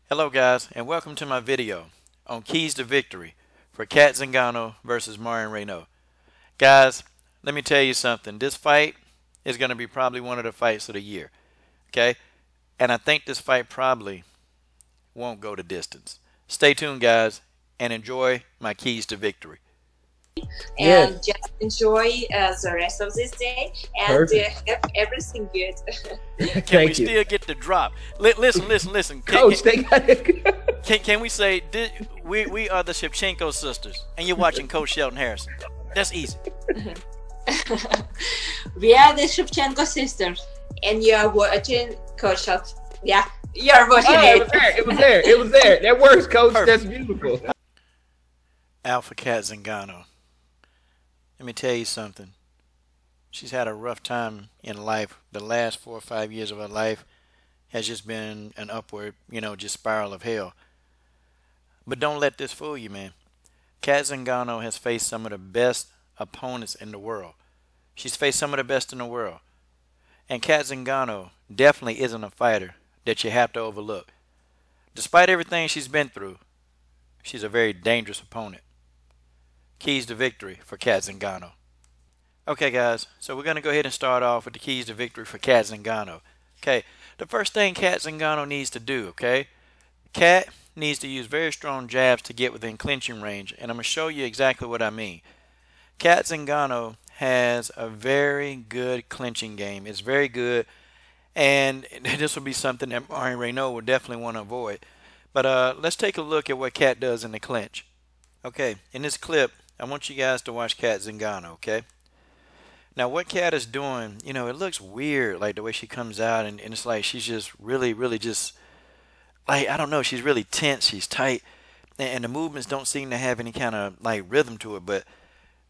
Hello guys, and welcome to my video on keys to victory for Kat Zingano versus Marion Reneau. Guys, let me tell you something. This fight is going to be probably one of the fights of the year, okay? And I think this fight probably won't go the distance. Stay tuned, guys, and enjoy my keys to victory. Yes, And just enjoy the rest of this day and perfect. have everything good. Can we Thank you. still get the drop? Listen. Coach, they got it. Can we say we are the Shevchenko sisters, and you're watching Coach Shelton Harrison? That's easy. We are the Shevchenko sisters, and you are watching Coach Shot. Yeah, you are watching Oh, it. it was there. It was there. It was there. That works, Coach. Perfect. That's beautiful. Alpha Cat Zingano. Let me tell you something. She's had a rough time in life. The last 4 or 5 years of her life has just been an upward, just spiral of hell. But don't let this fool you, man. Kat Zingano has faced some of the best opponents in the world. She's faced some of the best in the world. And Kat Zingano definitely isn't a fighter that you have to overlook. Despite everything she's been through, she's a very dangerous opponent. Keys to victory for Kat Zingano. Okay, guys, so we're going to go ahead and start off with the keys to victory for Kat Zingano. Okay, the first thing Kat Zingano needs to do, okay? Kat needs to use very strong jabs to get within clinching range, and I'm going to show you exactly what I mean. Kat Zingano has a very good clinching game. It's very good, and this will be something that Marion Reneau will definitely want to avoid. But let's take a look at what Kat does in the clinch. Okay, in this clip, I want you guys to watch Kat Zingano, okay? Now, what Kat is doing, it looks weird, like the way she comes out, and it's like she's just really just, like, I don't know, she's really tense, she's tight, and the movements don't seem to have any kind of, like, rhythm to it, but,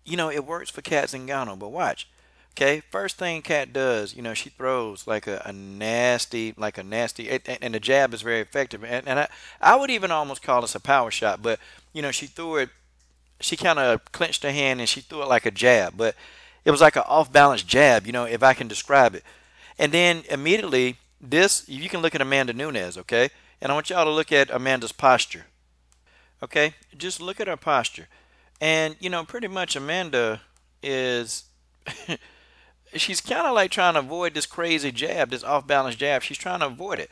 it works for Kat Zingano, but watch. Okay, first thing Kat does, she throws like a nasty, and the jab is very effective, and I would even almost call this a power shot, but, she threw it, she kind of clenched her hand and she threw it like a jab, but it was like an off-balance jab, if I can describe it. And then immediately, you can look at Amanda Nunes, okay? And I want y'all to look at Amanda's posture, okay? Just look at her posture. And, pretty much Amanda is, she's kind of like trying to avoid this crazy jab, this off-balance jab. She's trying to avoid it.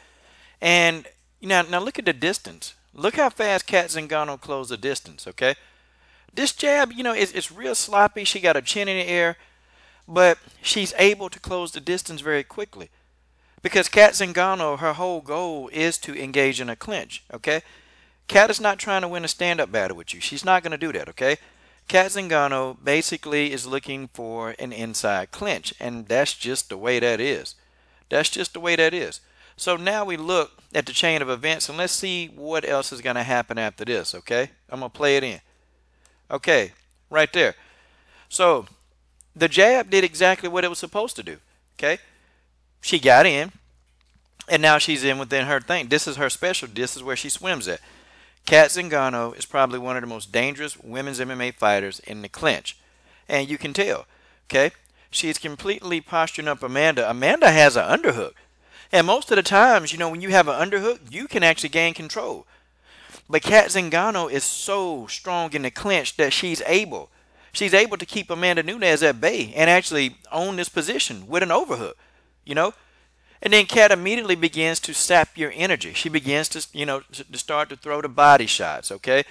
And, now look at the distance. Look how fast Kat Zingano closed the distance, okay? This jab, it's real sloppy. She got her chin in the air, but she's able to close the distance very quickly. Because Kat Zingano, her whole goal is to engage in a clinch, okay? Kat is not trying to win a stand-up battle with you. She's not going to do that, okay? Kat Zingano basically is looking for an inside clinch, and that's just the way that is. That's just the way that is. So now we look at the chain of events, and let's see what else is going to happen after this, okay? I'm going to play it in. Okay, right there. So the jab did exactly what it was supposed to do, okay? She got in, and now she's in within her thing. This is her special. This is where she swims at. Kat Zingano is probably one of the most dangerous women's MMA fighters in the clinch. And you can tell, okay? She's completely posturing up Amanda. Amanda has an underhook. And most of the times, when you have an underhook, you can actually gain control. But Kat Zingano is so strong in the clinch that she's able to keep Amanda Nunes at bay and actually own this position with an overhook, And then Kat immediately begins to sap your energy. She begins to, to start to throw the body shots, okay?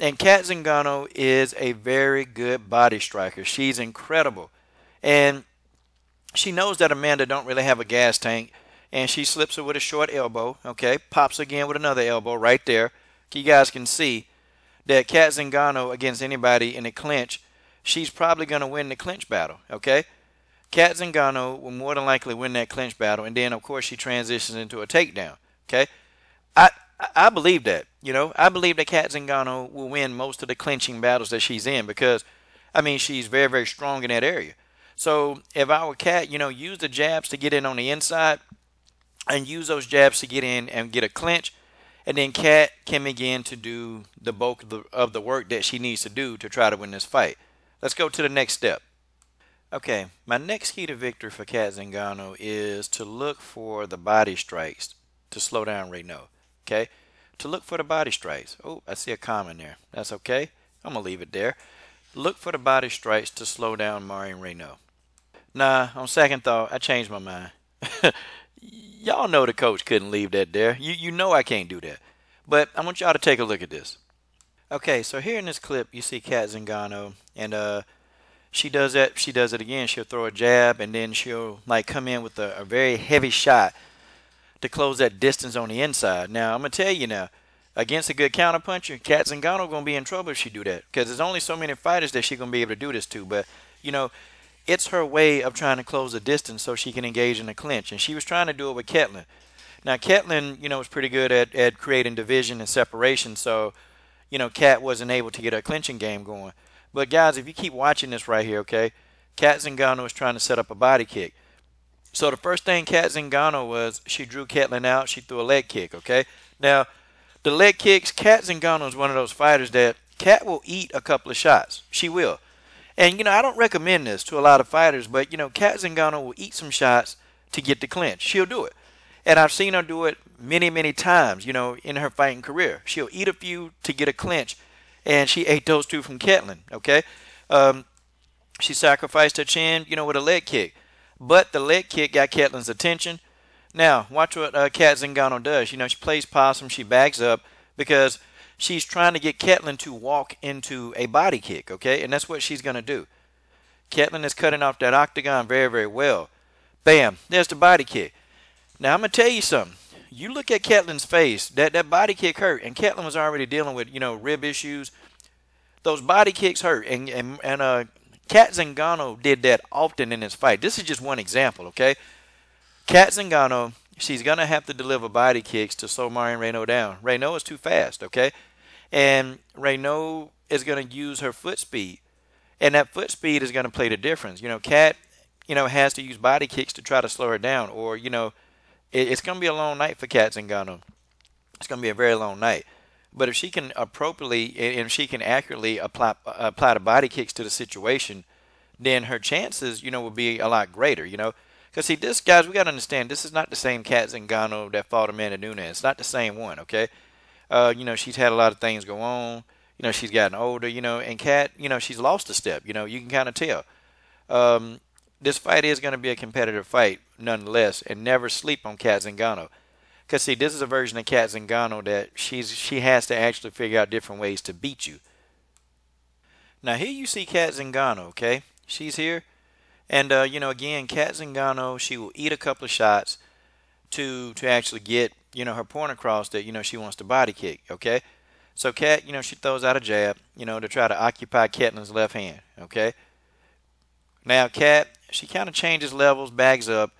And Kat Zingano is a very good body striker. She's incredible. And she knows that Amanda don't really have a gas tank, and she slips her with a short elbow, okay? Pops again with another elbow right there. You guys can see that Kat Zingano against anybody in the clinch, she's probably going to win the clinch battle, okay? Kat Zingano will more than likely win that clinch battle, and then, of course, she transitions into a takedown, okay? I believe that, I believe that Kat Zingano will win most of the clinching battles that she's in because, she's very, very strong in that area. So if I were Kat, use the jabs to get in on the inside and use those jabs to get in and get a clinch, and then Kat can begin to do the bulk of the work that she needs to do to try to win this fight. Let's go to the next step. Okay, my next key to victory for Kat Zingano is to look for the body strikes to slow down Reneau. Okay, to look for the body strikes. Oh, I see a comment there. That's okay. I'm going to leave it there. Look for the body strikes to slow down Marion Reneau. Nah, on second thought, I changed my mind. Y'all know the coach couldn't leave that there. You know I can't do that. But I want y'all to take a look at this. Okay, so here in this clip, you see Cat Zingano, and she does that. She does it again. She'll throw a jab, and then she'll like come in with a very heavy shot to close that distance on the inside. Now, I'm going to tell you now, against a good counterpuncher, Cat Zingano going to be in trouble if she do that, because there's only so many fighters that she's going to be able to do this to. But, you know, it's her way of trying to close the distance so she can engage in a clinch, and she was trying to do it with Ketlin. Now, Ketlin, you know, was pretty good at creating division and separation, so, you know, Cat wasn't able to get her clinching game going. But, guys, if you keep watching this right here, okay, Cat Zingano was trying to set up a body kick. So the first thing Cat Zingano was, she drew Ketlin out. She threw a leg kick, okay? Now, the leg kicks, Cat Zingano is one of those fighters that Cat will eat a couple of shots. She will. And, you know, I don't recommend this to a lot of fighters, but, you know, Cat Zingano will eat some shots to get the clinch. She'll do it. And I've seen her do it many, many times, you know, in her fighting career. She'll eat a few to get a clinch, and she ate those two from Ketlin, okay? She sacrificed her chin, you know, with a leg kick. But the leg kick got Ketlin's attention. Now, watch what Cat Zingano does. You know, she plays possum. She backs up because she's trying to get Ketlin to walk into a body kick, okay? And that's what she's going to do. Ketlin is cutting off that octagon very, very well. Bam, there's the body kick. Now, I'm going to tell you something. You look at Ketlin's face, that body kick hurt, and Ketlin was already dealing with, you know, rib issues. Those body kicks hurt, and Cat Zingano did that often in his fight. This is just one example, okay? Cat Zingano, she's going to have to deliver body kicks to slow Marion Reneau down. Reneau is too fast, okay? And Reneau is going to use her foot speed. And that foot speed is going to play the difference. You know, Cat, you know, has to use body kicks to try to slow her down. Or, you know, it's going to be a long night for Cat Zingano. It's going to be a very long night. But if she can appropriately and if she can accurately apply the body kicks to the situation, then her chances, you know, will be a lot greater, you know. Because, see, this, guys, we got to understand, this is not the same Cat Zingano that fought Amanda Nunes. It's not the same one, okay? You know, she's had a lot of things go on. You know, she's gotten older, you know. And Cat, you know, she's lost a step, you know. You can kind of tell. This fight is going to be a competitive fight, nonetheless. And never sleep on Cat Zingano. Because, see, this is a version of Cat Zingano that she has to actually figure out different ways to beat you. Now, here you see Cat Zingano, okay? She's here. And, you know, again, Cat Zingano, she will eat a couple of shots to actually get, you know, her point across that, you know, she wants to body kick, okay? So, Cat, you know, she throws out a jab, you know, to try to occupy Ketlin's left hand, okay? Now, Cat, she kind of changes levels, bags up.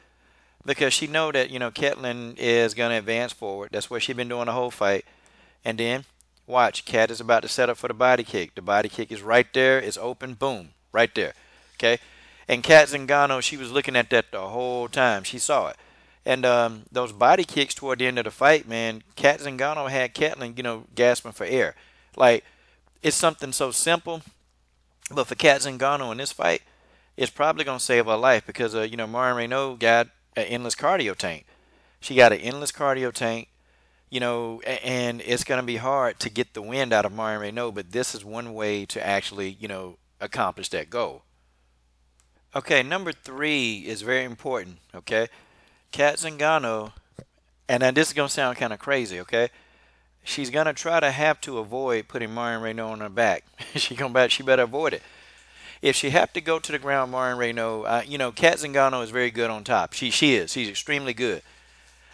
Because she know that, you know, Ketlin is going to advance forward. That's what she's been doing the whole fight. And then, watch, Cat is about to set up for the body kick. The body kick is right there. It's open. Boom. Right there. Okay? And Cat Zingano, she was looking at that the whole time. She saw it. And those body kicks toward the end of the fight, man, Cat Zingano had Ketlin, you know, gasping for air. Like, it's something so simple. But for Cat Zingano in this fight, it's probably going to save her life. Because, you know, Marion Reneau got an endless cardio tank. She got an endless cardio tank, you know, and it's going to be hard to get the wind out of Marion Reneau, but this is one way to actually, you know, accomplish that goal. Okay, number 3 is very important, okay? Cat Zingano, and now this is going to sound kind of crazy, okay? She's going to try to have to avoid putting Marion Reneau on her back. She better avoid it. If she have to go to the ground, Marion Reneau, you know, Cat Zingano is very good on top. She is. She's extremely good.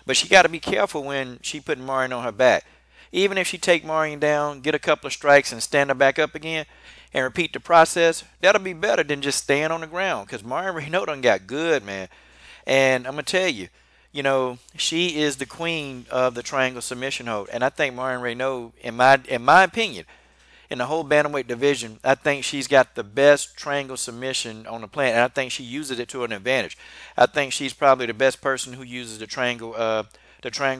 But she got to be careful when she putting Marion on her back. Even if she take Marion down, get a couple of strikes, and stand her back up again, and repeat the process, that'll be better than just staying on the ground. Because Marion Reneau done got good, man. And I'm going to tell you, you know, she is the queen of the triangle submission hold. And I think Marion Reneau, in my opinion, in the whole bantamweight division, I think she's got the best triangle submission on the planet, and I think she uses it to an advantage. I think she's probably the best person who uses the triangle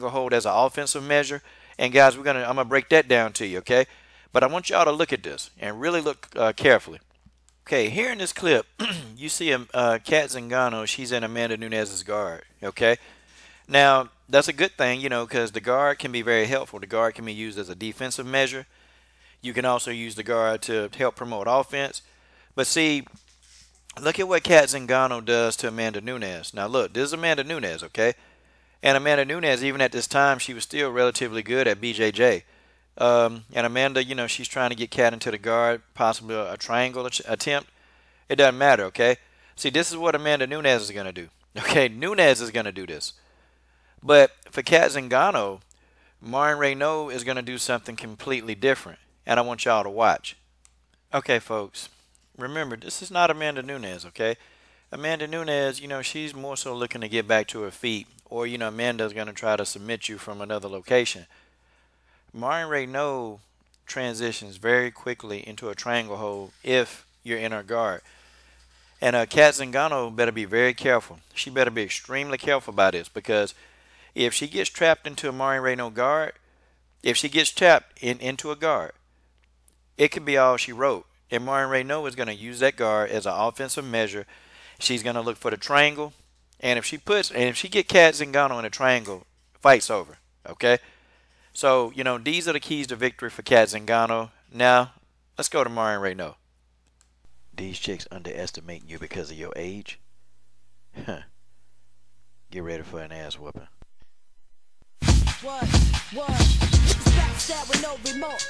hold as an offensive measure. And guys, I'm gonna break that down to you, okay? But I want y'all to look at this and really look carefully. Okay, here in this clip, you see Cat Zingano. She's in Amanda Nunes's guard, okay? Now, that's a good thing, because the guard can be very helpful. The guard can be used as a defensive measure. You can also use the guard to help promote offense. But see, look at what Kat Zingano does to Amanda Nunes. Now, look, this is Amanda Nunes, okay? And Amanda Nunes, even at this time, she was still relatively good at BJJ. And Amanda, she's trying to get Kat into the guard, possibly a triangle attempt. It doesn't matter, okay? See, this is what Amanda Nunes is going to do. Okay, Nunes is going to do this. But for Kat Zingano, Marion Reneau is going to do something completely different. And I want y'all to watch. Okay, folks, remember, this is not Amanda Nunes, okay? Amanda Nunes, she's more so looking to get back to her feet. Or, Amanda's going to try to submit you from another location. Marion Reneau transitions very quickly into a triangle hold if you're in her guard. And Kat Zingano better be very careful. She better be extremely careful about this, because if she gets trapped into a Marion Reneau guard, if she gets trapped into a guard, it could be all she wrote. And Marion Reneau is going to use that guard as an offensive measure. She's going to look for the triangle. And if she get Kat Zingano in a triangle, fight's over. Okay? So, these are the keys to victory for Kat Zingano. Now, let's go to Marion Reneau. These chicks underestimate you because of your age? Huh. Get ready for an ass whooping. What? Backstab with no remorse.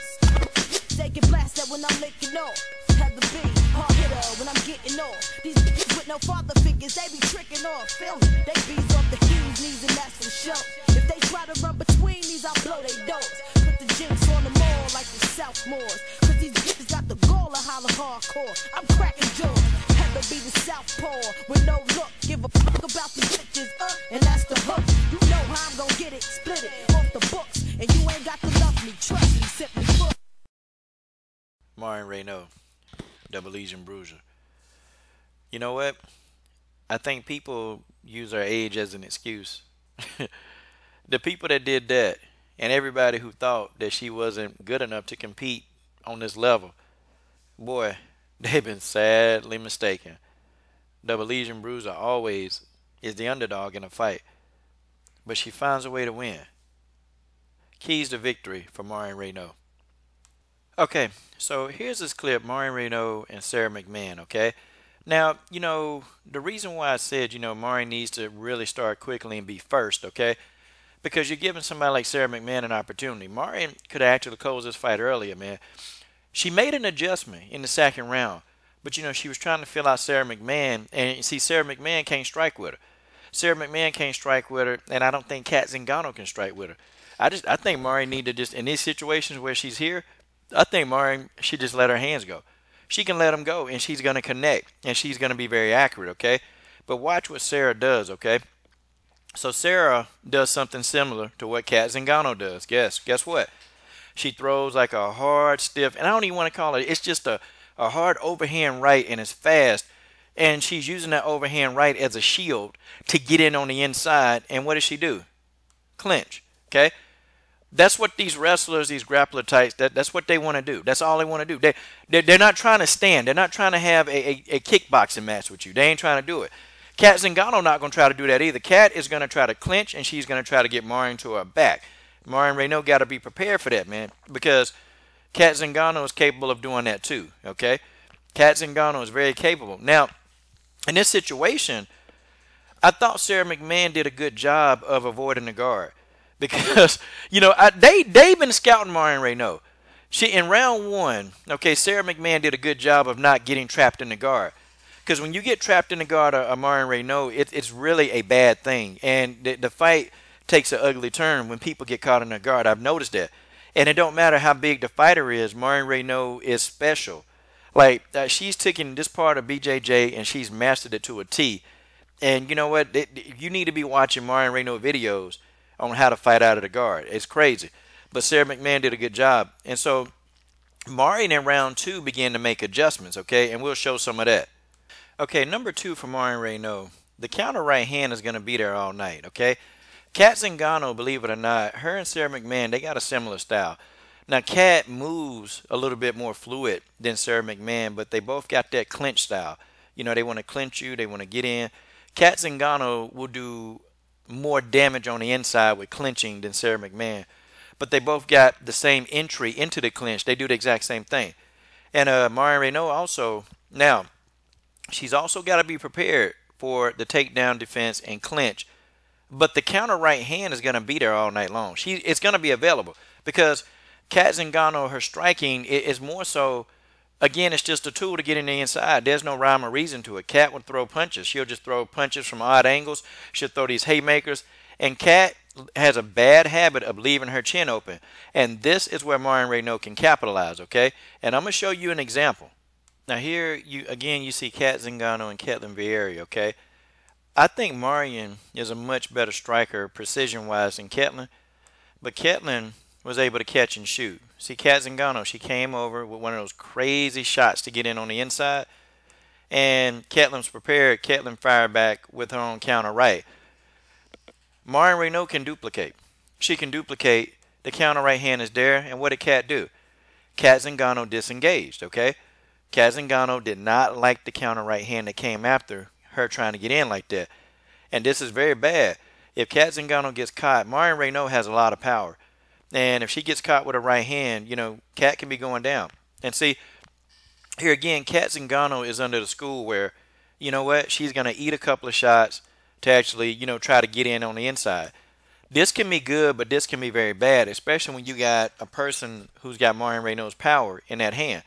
Taking blasted when I'm licking off. Have the beat, hard hitter when I'm getting off. These bitches with no father figures, they be tricking off. Feel me? They bees off the keys, knees, and that's for sure. If they try to run between these, I'll blow they doors. Put the jinx on them all like the Southmores. Cause these bitches got the gall to holler hardcore. I'm cracking jaws. Have to be the Southpaw with no look. Give a fuck about the bitches, and that's the hook. You know how I'm gonna get it, split it off the books. And you ain't got to love me, trust me, simply put. Marion Reneau, Double Legion Bruiser. You know what? I think people use our age as an excuse. The people that did that, and everybody who thought that she wasn't good enough to compete on this level, boy, they've been sadly mistaken. Double Legion Bruiser always is the underdog in a fight, but she finds a way to win. Keys to victory for Marion Reneau. Okay, so here's this clip, Marion Reneau and Sarah McMahon, okay? Now, the reason why I said, Marion needs to really start quickly and be first, okay? Because you're giving somebody like Sarah McMahon an opportunity. Marion could have actually closed this fight earlier, man. She made an adjustment in the second round, but, she was trying to fill out Sarah McMahon, and see, Sarah McMahon can't strike with her. Sarah McMahon can't strike with her, and I don't think Kat Zingano can strike with her. I think Marion need to just, in these situations where she's here, I think Marion should just let her hands go. She can let them go, and she's going to connect, and she's going to be very accurate, okay? But watch what Sarah does, okay? So Sarah does something similar to what Kat Zingano does. Guess what? She throws like a hard, stiff, and I don't even want to call it, it's just a hard overhand right, and it's fast. And she's using that overhand right as a shield to get in on the inside. And what does she do? Clinch, okay? That's what these wrestlers, these grappler types, that's what they want to do. That's all they want to do. They're not trying to stand. They're not trying to have a kickboxing match with you. They ain't trying to do it. Kat Zingano not going to try to do that either. Kat is going to try to clinch, and she's going to try to get Marion to her back. Marion Reneau got to be prepared for that, man, because Kat Zingano is capable of doing that too, okay? Kat Zingano is very capable. Now, in this situation, I thought Sarah McMahon did a good job of avoiding the guard. Because, they've been scouting Marion Reneau. In round one, okay, Sarah McMahon did a good job of not getting trapped in the guard. Because when you get trapped in the guard of Marion Reneau, it's really a bad thing. And the fight takes an ugly turn when people get caught in the guard. I've noticed that. And it don't matter how big the fighter is, Marion Reneau is special. Like, she's taken this part of BJJ and she's mastered it to a T. And you know what? You need to be watching Marion Reneau videos on how to fight out of the guard. It's crazy. But Sarah McMahon did a good job. And so Marion in round two began to make adjustments, okay? And we'll show some of that. Okay, number two for Marion Reneau. The counter right hand is going to be there all night, okay? Kat Zingano, believe it or not, her and Sarah McMahon, they got a similar style. Now, Kat moves a little bit more fluid than Sarah McMahon, but they both got that clinch style. They want to clinch you. They want to get in. Kat Zingano will do more damage on the inside with clinching than Sarah McMahon. But they both got the same entry into the clinch. They do the exact same thing. And Marion Reneau also, now, she's also got to be prepared for the takedown defense and clinch. But the counter right hand is going to be there all night long. It's going to be available because Cat Zingano, her striking is more so, again, it's just a tool to get in the inside. There's no rhyme or reason to it. Cat would throw punches. She'll just throw punches from odd angles. She'll throw these haymakers. And Cat has a bad habit of leaving her chin open. And this is where Marion Reneau can capitalize, okay? And I'm going to show you an example. Now here, you see Cat Zingano and Ketlen Vieira, okay? I think Marion is a much better striker precision-wise than Ketlen. But Ketlen was able to catch and shoot. See, Cat Zingano, she came over with one of those crazy shots to get in on the inside. And Ketlen's prepared. Ketlen fired back with her own counter right. Marion Reneau can duplicate. She can duplicate. The counter right hand is there. And what did Cat do? Cat Zingano disengaged, okay? Cat Zingano did not like the counter right hand that came after her trying to get in like that. And this is very bad. If Cat Zingano gets caught, Marion Reneau has a lot of power. And if she gets caught with a right hand, Cat can be going down. And see, here again, Cat Zingano is under the school where, you know what, she's going to eat a couple of shots to actually, try to get in on the inside. This can be good, but this can be very bad, especially when you got a person who's got Marion Reneau's power in that hand.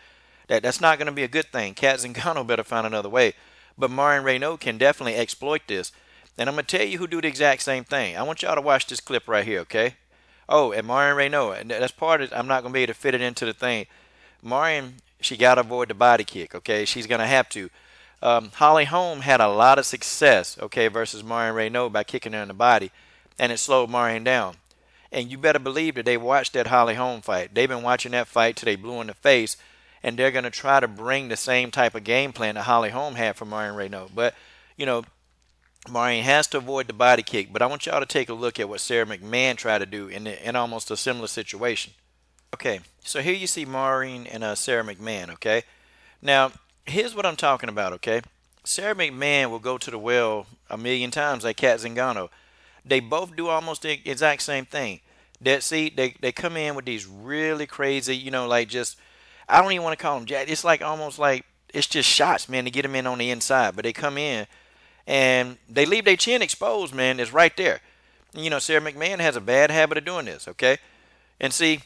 That's not going to be a good thing. Cat Zingano better find another way. But Marion Reneau can definitely exploit this. And I'm going to tell you who do the exact same thing. I want y'all to watch this clip right here, okay? Oh, and Marion Reneau, and that's part of it. I'm not going to be able to fit it into the thing. Marion, she got to avoid the body kick, okay? She's going to have to. Holly Holm had a lot of success, okay, versus Marion Reneau by kicking her in the body, and it slowed Marion down. And you better believe that they watched that Holly Holm fight. They've been watching that fight till they blue in the face, and they're going to try to bring the same type of game plan that Holly Holm had for Marion Reneau. But, Marion has to avoid the body kick. But I want y'all to take a look at what Sarah McMahon tried to do in almost a similar situation. Okay, so here you see Marion and Sarah McMahon, okay? Now, here's what I'm talking about, okay? Sarah McMahon will go to the well a million times like Cat Zingano. They both do almost the exact same thing. They come in with these really crazy, like just, I don't even want to call them jab. It's like almost like it's just shots, man, to get them in on the inside. But they come in and they leave their chin exposed, man. It's right there. Sarah McMahon has a bad habit of doing this, okay? And see,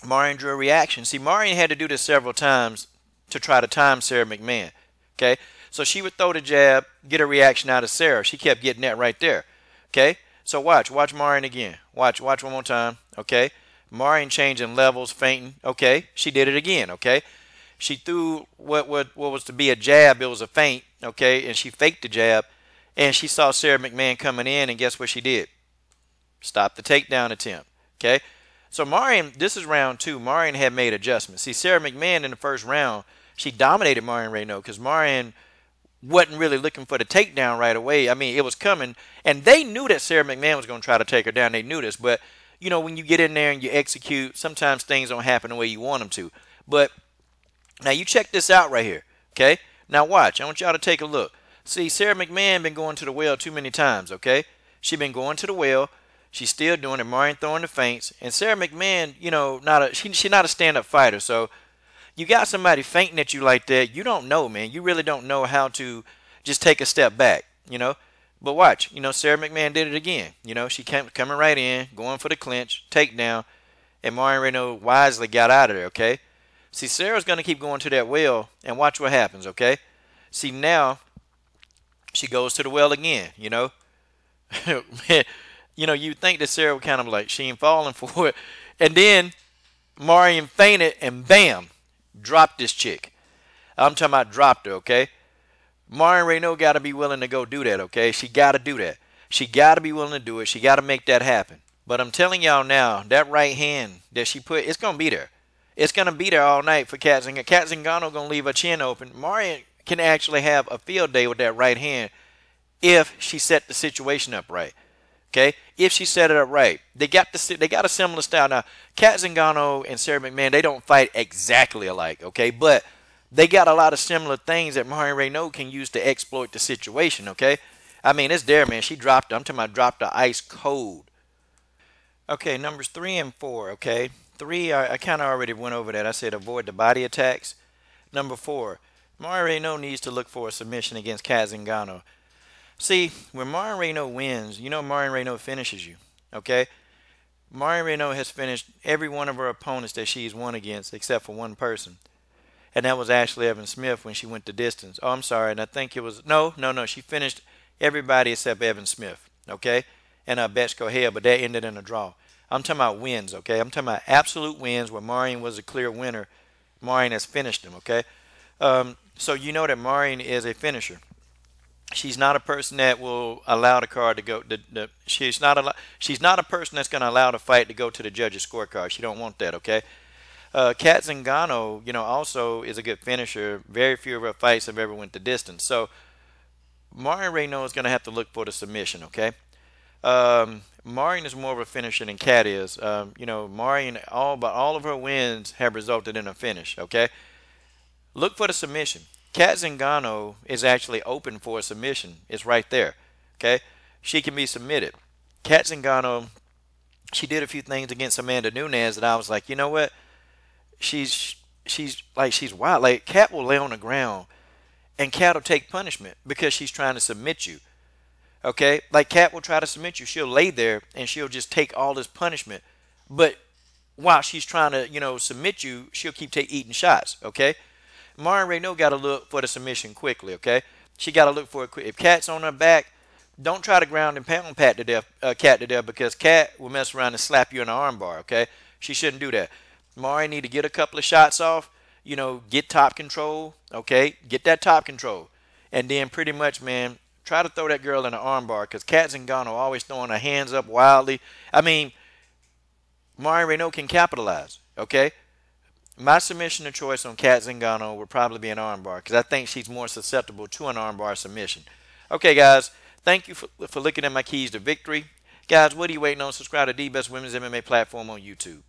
Marion drew a reaction. See, Marion had to do this several times to try to time Sarah McMahon, okay? So she would throw the jab, get a reaction out of Sarah. She kept getting that right there, okay? So watch Marion again. Watch one more time, okay? Marion changing levels, feinting, okay? She did it again, okay? She threw what was to be a jab. It was a feint, okay? And she faked the jab, and she saw Sarah McMahon coming in, and guess what she did? Stopped the takedown attempt, okay? So Marion, this is round 2. Marion had made adjustments. See, Sarah McMahon in the first round, she dominated Marion Reneau because Marion wasn't really looking for the takedown right away. I mean, it was coming, and they knew that Sarah McMahon was going to try to take her down. They knew this, but when you get in there and you execute, sometimes things don't happen the way you want them to. But now you check this out right here, okay? Now watch. I want y'all to take a look. See, Sarah McMahon been going to the well too many times, okay? She been going to the well. She's still doing it. Marion throwing the feints. And Sarah McMahon, she's not a stand-up fighter. So you got somebody fainting at you like that, you don't know, man. You really don't know how to just take a step back, But watch, Sarah McMahon did it again. She came coming right in, going for the clinch, takedown, and Marion Reneau wisely got out of there, okay? See, Sarah's going to keep going to that well, and watch what happens, okay? See, now she goes to the well again, you think that Sarah would kind of like, she ain't falling for it. And then Marion fainted, and bam, dropped this chick. I'm talking about dropped her, okay? Marion Reneau got to be willing to go do that, okay? She got to do that. She got to be willing to do it. She got to make that happen. But I'm telling y'all now, that right hand that she put, it's going to be there. It's going to be there all night for Cat Zingano. Cat Zingano going to leave her chin open. Marion can actually have a field day with that right hand if she set the situation up right. Okay? If she set it up right. They got a similar style. Now, Cat Zingano and Sarah McMahon, they don't fight exactly alike, okay? But they got a lot of similar things that Marion Reneau can use to exploit the situation, okay? I mean, it's there, man. She dropped. I'm talking about dropped the ice cold. Okay, numbers 3 and 4. Okay, 3, I kind of already went over that. I said avoid the body attacks. Number 4, Marion Reneau needs to look for a submission against Cat Zingano. See, when Marion Reneau wins, you know Marion Reneau finishes you. Okay, Marion Reneau has finished every one of her opponents that she's won against except for one person. And that was Ashley Evans Smith when she went the distance. Oh, I'm sorry, and I think it was no. She finished everybody except Evan Smith, okay, and Betchko Hale, but that ended in a draw. I'm talking about wins, okay. I'm talking about absolute wins where Marion was a clear winner. Marion has finished them, okay. So you know that Marion is a finisher. She's not a person that will allow the card to go. She's not a person that's going to allow the fight to go to the judges' scorecard. She don't want that, okay. Cat Zingano, also is a good finisher. Very few of her fights have ever went the distance. So Marion Reneau is going to have to look for the submission, okay? Marion is more of a finisher than Cat is. Marion, all of her wins have resulted in a finish, okay? Look for the submission. Cat Zingano is actually open for a submission. It's right there, okay? She can be submitted. Cat Zingano, she did a few things against Amanda Nunes that I was like, you know what? She's wild. Like, Cat will lay on the ground and Cat will take punishment because she's trying to submit you. Okay? Like, Cat will try to submit you. She'll lay there and she'll just take all this punishment. But while she's trying to, submit you, she'll keep eating shots. Okay? Marion Reneau got to look for the submission quickly. Okay? She got to look for it quick. If Cat's on her back, don't try to ground and pound Cat to death because Cat will mess around and slap you in the armbar. Okay? She shouldn't do that. Marion need to get a couple of shots off. Get top control. Okay? Get that top control. And then pretty much, man, try to throw that girl in the armbar because Cat Zingano always throwing her hands up wildly. I mean, Marion Reneau can capitalize, okay? My submission of choice on Cat Zingano would probably be an armbar because I think she's more susceptible to an armbar submission. Okay, guys, thank you for looking at my keys to victory. Guys, what are you waiting on? Subscribe to the Best Women's MMA platform on YouTube.